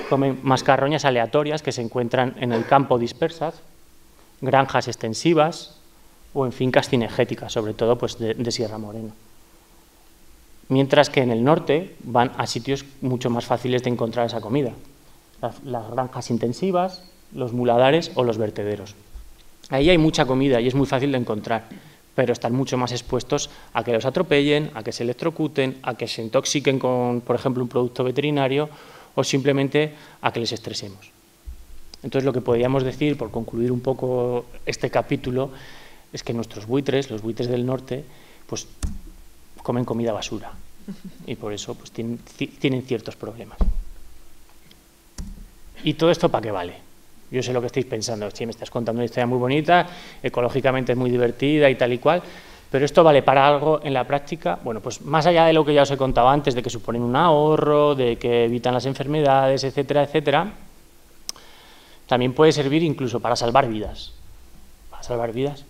comen mascarroñas aleatorias que se encuentran en el campo dispersas, granjas extensivas o en fincas cinegéticas, sobre todo pues, de Sierra Morena. Mientras que en el norte van a sitios mucho más fáciles de encontrar esa comida. Las granjas intensivas, los muladares o los vertederos. Ahí hay mucha comida y es muy fácil de encontrar, pero están mucho más expuestos a que los atropellen, a que se electrocuten, a que se intoxiquen con, por ejemplo, un producto veterinario o simplemente a que les estresemos. Entonces, lo que podríamos decir, por concluir un poco este capítulo, es que nuestros buitres, los buitres del norte, pues comen comida basura y por eso pues, tienen ciertos problemas. ¿Y todo esto para qué vale? Yo sé lo que estáis pensando, sí, me estás contando una historia muy bonita, ecológicamente es muy divertida y tal y cual, pero ¿esto vale para algo en la práctica? Bueno, pues más allá de lo que ya os he contado antes, de que suponen un ahorro, de que evitan las enfermedades, etcétera, etcétera, también puede servir incluso para salvar vidas. ¿Para salvar vidas?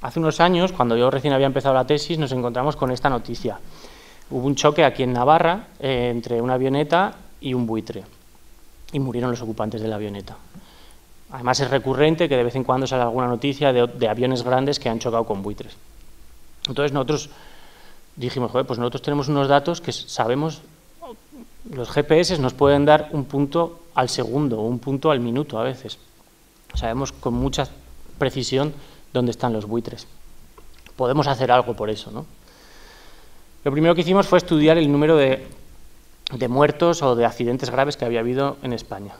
Hace unos años, cuando yo recién había empezado la tesis, nos encontramos con esta noticia. Hubo un choque aquí en Navarra entre una avioneta y un buitre. Y murieron los ocupantes de la avioneta. Además es recurrente que de vez en cuando sale alguna noticia de aviones grandes que han chocado con buitres. Entonces nosotros dijimos, joder, pues nosotros tenemos unos datos que sabemos, los GPS nos pueden dar un punto al segundo o un punto al minuto a veces. Sabemos con mucha precisión dónde están los buitres. Podemos hacer algo por eso, ¿no? Lo primero que hicimos fue estudiar el número de muertos o de accidentes graves que había habido en España.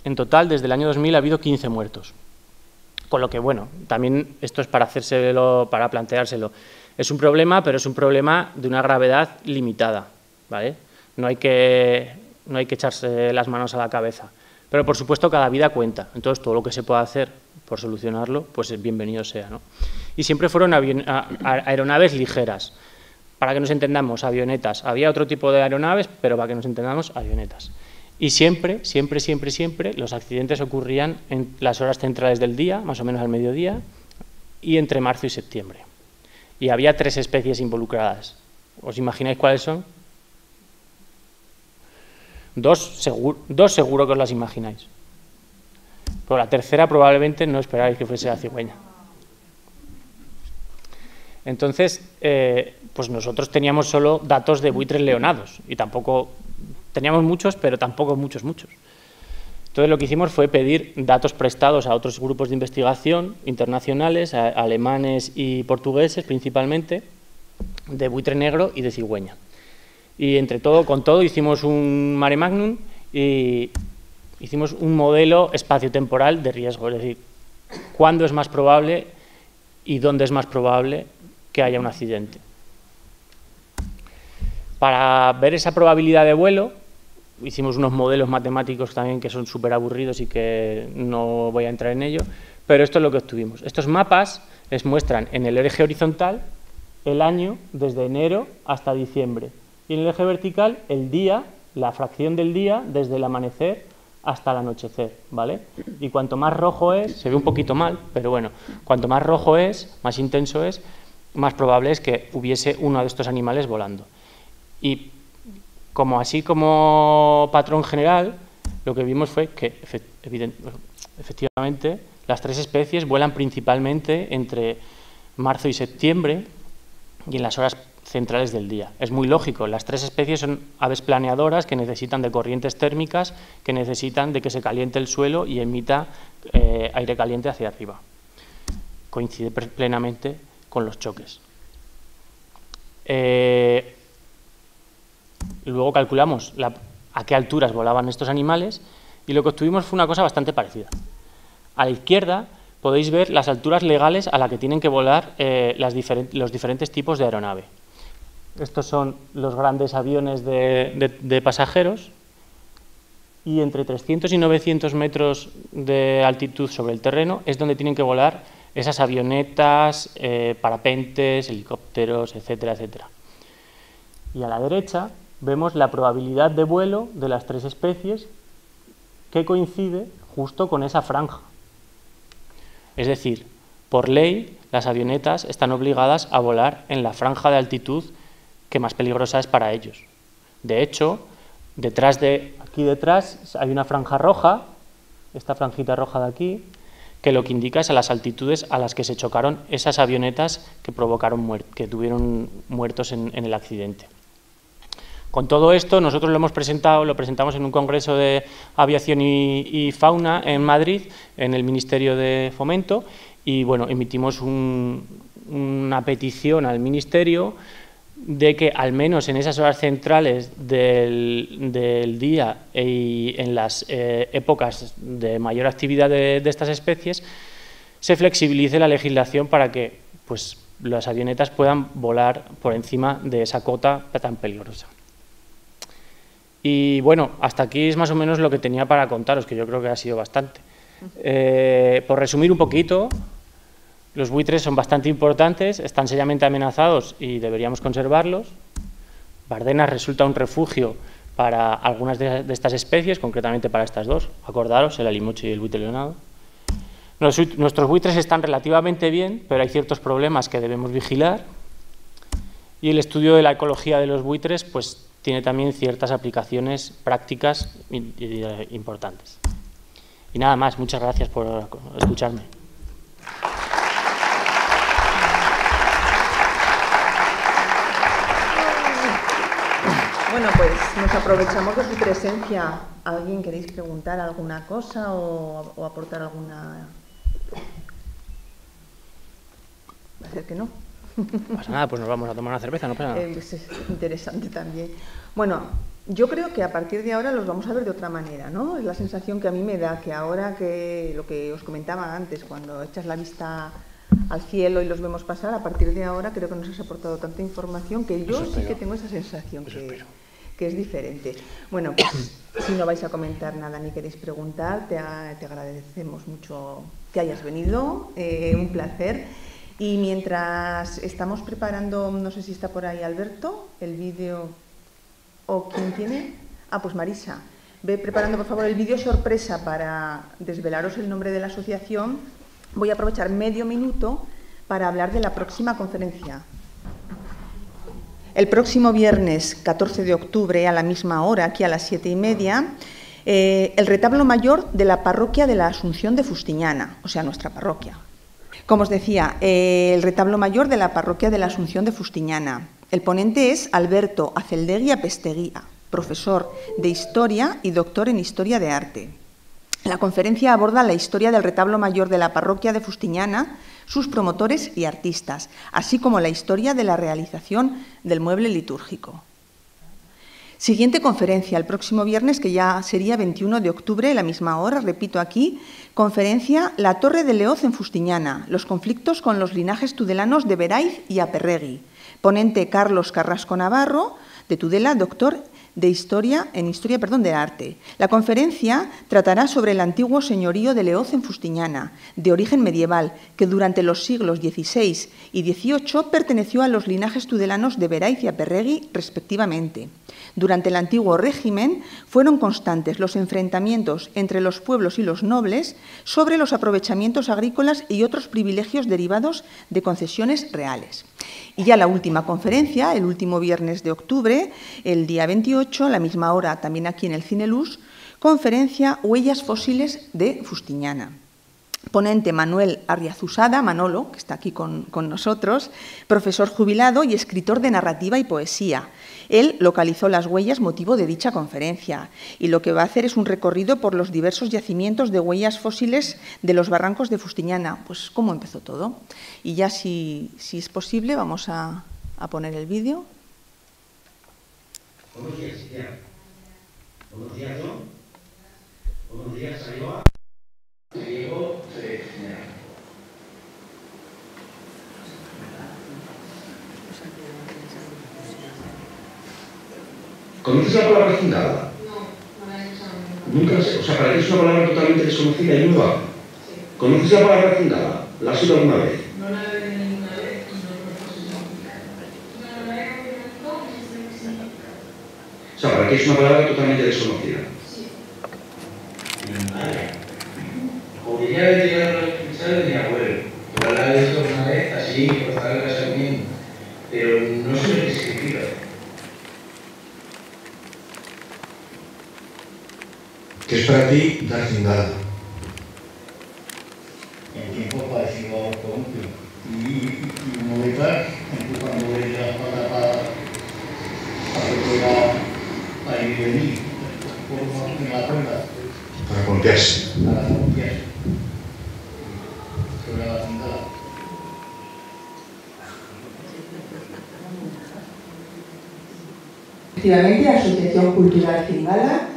En total, desde el año 2000 ha habido 15 muertos. Con lo que, bueno, también esto es para planteárselo. Es un problema, pero es un problema de una gravedad limitada, ¿vale? No hay que echarse las manos a la cabeza. Pero, por supuesto, cada vida cuenta. Entonces, todo lo que se pueda hacer por solucionarlo, pues bienvenido sea, ¿no? Y siempre fueron aeronaves ligeras. Para que nos entendamos, avionetas. Había otro tipo de aeronaves, pero para que nos entendamos, avionetas. Y siempre, los accidentes ocurrían en las horas centrales del día, más o menos al mediodía, y entre marzo y septiembre. Y había 3 especies involucradas. ¿Os imagináis cuáles son? 2 seguro que os las imagináis. Pero la tercera probablemente no esperáis que fuese la cigüeña. Entonces, pues nosotros teníamos solo datos de buitres leonados y tampoco, teníamos muchos, pero tampoco muchos. Entonces lo que hicimos fue pedir datos prestados a otros grupos de investigación internacionales, alemanes y portugueses principalmente, de buitre negro y de cigüeña. Y con todo hicimos un mare magnum y hicimos un modelo espaciotemporal de riesgo, es decir, cuándo es más probable y dónde es más probable que haya un accidente. Para ver esa probabilidad de vuelo, hicimos unos modelos matemáticos también que son súper aburridos y que no voy a entrar en ello, pero esto es lo que obtuvimos. Estos mapas Les muestran en el eje horizontal el año desde enero hasta diciembre y en el eje vertical el día, la fracción del día desde el amanecer hasta el anochecer, ¿vale? Y cuanto más rojo es, se ve un poquito mal, pero bueno, cuanto más rojo es, más intenso es, más probable es que hubiese uno de estos animales volando. Y así como patrón general, lo que vimos fue que efectivamente las 3 especies vuelan principalmente entre marzo y septiembre y en las horas centrales del día. Es muy lógico, las 3 especies son aves planeadoras que necesitan de corrientes térmicas, que necesitan de que se caliente el suelo y emita aire caliente hacia arriba. Coincide plenamente con los choques. Luego calculamos a qué alturas volaban estos animales y lo que obtuvimos fue una cosa bastante parecida. A la izquierda podéis ver las alturas legales a las que tienen que volar los diferentes tipos de aeronave. Estos son los grandes aviones de pasajeros y entre 300 y 900 metros de altitud sobre el terreno es donde tienen que volar esas avionetas, parapentes, helicópteros, etcétera, etcétera. Y a la derecha vemos la probabilidad de vuelo de las 3 especies que coincide justo con esa franja. Es decir, por ley, las avionetas están obligadas a volar en la franja de altitud que más peligrosa es para ellos. De hecho, aquí detrás hay una franja roja, esta franjita roja de aquí, que lo que indica es a las altitudes a las que se chocaron esas avionetas que que tuvieron muertos en el accidente. Con todo esto, nosotros lo presentamos en un congreso de aviación y fauna en Madrid, en el Ministerio de Fomento, y bueno, emitimos una petición al Ministerio de que al menos en esas horas centrales del día y en las épocas de mayor actividad de estas especies se flexibilice la legislación para que pues, las avionetas puedan volar por encima de esa cota tan peligrosa. Y bueno, hasta aquí es más o menos lo que tenía para contaros, que yo creo que ha sido bastante. Por resumir un poquito, los buitres son bastante importantes, están seriamente amenazados y deberíamos conservarlos. Bardenas resulta un refugio para algunas de estas especies, concretamente para estas 2, acordaros, el alimoche y el buitre leonado. Nuestros buitres están relativamente bien, pero hay ciertos problemas que debemos vigilar. Y el estudio de la ecología de los buitres pues, tiene también ciertas aplicaciones prácticas importantes. Y nada más, muchas gracias por escucharme. Bueno, pues nos aprovechamos de su presencia. ¿Alguien queréis preguntar alguna cosa o aportar alguna...? Va a ser que no. No pasa nada, pues nos vamos a tomar una cerveza, no pasa nada. Es interesante también. Bueno, yo creo que a partir de ahora los vamos a ver de otra manera, ¿no? Es la sensación que a mí me da, que ahora que lo que os comentaba antes, cuando echas la vista al cielo y los vemos pasar, a partir de ahora creo que nos has aportado tanta información que yo sí que tengo esa sensación que es diferente. Bueno, pues si no vais a comentar nada ni queréis preguntar, te agradecemos mucho que hayas venido, un placer. Y mientras estamos preparando, no sé si está por ahí Alberto, el vídeo, o quién tiene, pues Marisa, ve preparando por favor el vídeo sorpresa para desvelaros el nombre de la asociación. Voy a aprovechar medio minuto para hablar de la próxima conferencia. El próximo viernes 14 de octubre a la misma hora, aquí a las 7:30, el retablo mayor de la parroquia de la Asunción de Fustiñana, o sea, nuestra parroquia. Como os decía, el retablo mayor de la parroquia de la Asunción de Fustiñana. El ponente es Alberto Azeldegui Apesteguía, profesor de Historia y doctor en Historia de Arte. La conferencia aborda la historia del retablo mayor de la parroquia de Fustiñana, sus promotores y artistas, así como la historia de la realización del mueble litúrgico. Siguiente conferencia, el próximo viernes, que ya sería 21 de octubre, a la misma hora, repito aquí, conferencia La Torre de Leoz en Fustiñana, los conflictos con los linajes tudelanos de Beraiz y Aperregui. Ponente Carlos Carrasco Navarro, de Tudela, doctor en Historia del Arte. La conferencia tratará sobre el antiguo señorío de Leoz en Fustiñana, de origen medieval, que durante los siglos XVI y XVIII perteneció a los linajes tudelanos de Beraiz y Aperregui, respectivamente. Durante el antiguo régimen fueron constantes los enfrentamientos entre los pueblos y los nobles sobre los aprovechamientos agrícolas y otros privilegios derivados de concesiones reales. Y ya la última conferencia, el último viernes de octubre, el día 28, a la misma hora, también aquí en el Cine Luz, conferencia Huellas fósiles de Fustiñana. Ponente Manuel Arriazusada, Manolo, que está aquí con nosotros, profesor jubilado y escritor de narrativa y poesía. Él localizó las huellas motivo de dicha conferencia y lo que va a hacer es un recorrido por los diversos yacimientos de huellas fósiles de los barrancos de Fustiñana. Pues cómo empezó todo. Y ya si es posible vamos a poner el vídeo. Buenos días, Cintia. Buenos días, John. Buenos días, Ayoa. ¿Conoces la palabra cingada? No la he escuchado nunca. O sea, para ti es una palabra totalmente desconocida y nueva. Sí. ¿Conoces la palabra cingada? ¿La has oído alguna vez? No la he oído ninguna vez y no conozco su significado. O sea, para ti es una palabra totalmente desconocida. Sí. Podría haber llegado a escuchar de mi abuelo, que la he visto una vez así, por estar en casa bien, pero no sé lo que significa. ¿Qué es para ti la cingada? En tiempo parecido a ortodoncia. Y movilidad, cuando veis la espalda para que pueda ir de mí, en la cuerda. Para golpearse. Para golpearse. Sobre la cingada. Efectivamente, Asociación Cultural Cingala,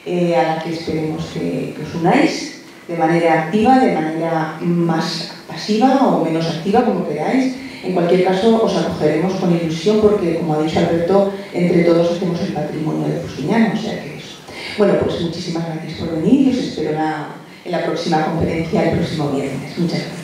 a la que esperemos que os unáis de manera activa, de manera más pasiva o menos activa, como queráis. En cualquier caso, os acogeremos con ilusión porque, como ha dicho Alberto, entre todos hacemos el patrimonio de Fustiñana, o sea que eso. Bueno, pues muchísimas gracias por venir y os espero en la próxima conferencia el próximo viernes. Muchas gracias.